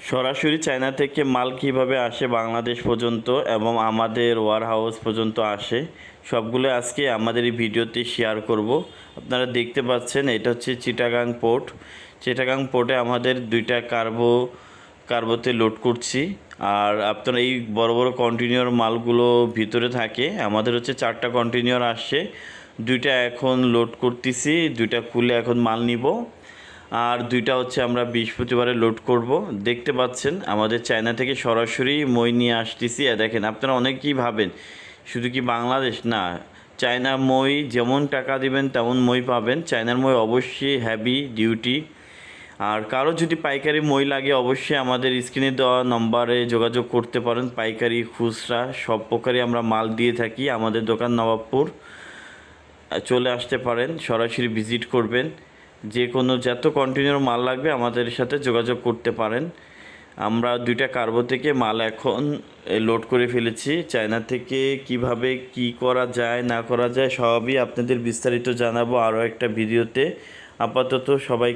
সরাসরি চায়না থেকে মাল কিভাবে আসে বাংলাদেশ পর্যন্ত এবং আমাদের ওয়্যার হাউস পর্যন্ত আসে সবগুলো আজকে আমাদের এই ভিডিওতে শেয়ার করব। আপনারা দেখতে পাচ্ছেন এটা হচ্ছে চিটাগাং পোর্ট। চিটাগাং পোর্টে আমাদের দুইটা কার্গোতে লোড করছি। আর আপনারা এই বড় বড় কন্টেইনার মালগুলো ভিতরে থাকে, আমাদের হচ্ছে 4টা কন্টেইনার আসছে, দুইটা এখন লোড করতেছি, দুইটা খুলে এখন মাল নিব। আর দুইটা হচ্ছে আমরা বৃহস্পতিবারে লোড করব। দেখতে পাচ্ছেন আমাদের চায়না থেকে সরাসরি মই নিয়ে আসতেছি। দেখেন, আপনারা অনেকেই ভাবেন শুধু কি বাংলাদেশ, না, চায়না মই যেমন টাকা দিবেন তেমন মই পাবেন। চায়নার মই অবশ্যই হ্যাভি ডিউটি। আর কারো যদি পাইকারি মই লাগে অবশ্যই আমাদের স্ক্রিনে দেওয়া নম্বরে যোগাযোগ করতে পারেন। পাইকারি খুচরা সব প্রকারই আমরা মাল দিয়ে থাকি। আমাদের দোকান নবাবপুর, চলে আসতে পারেন, সরাসরি ভিজিট করবেন। যে কোনো যত কন্টিনিউর মাল লাগবে আমাদের সাথে যোগাযোগ করতে পারেন। আমরা দুইটা কার্গো থেকে মাল এখন লোড করে ফেলেছি। চায়না থেকে কিভাবে কি করা যায় না করা যায় সবই আপনাদের বিস্তারিত জানাবো আরও একটা ভিডিওতে। আপাতত সবাই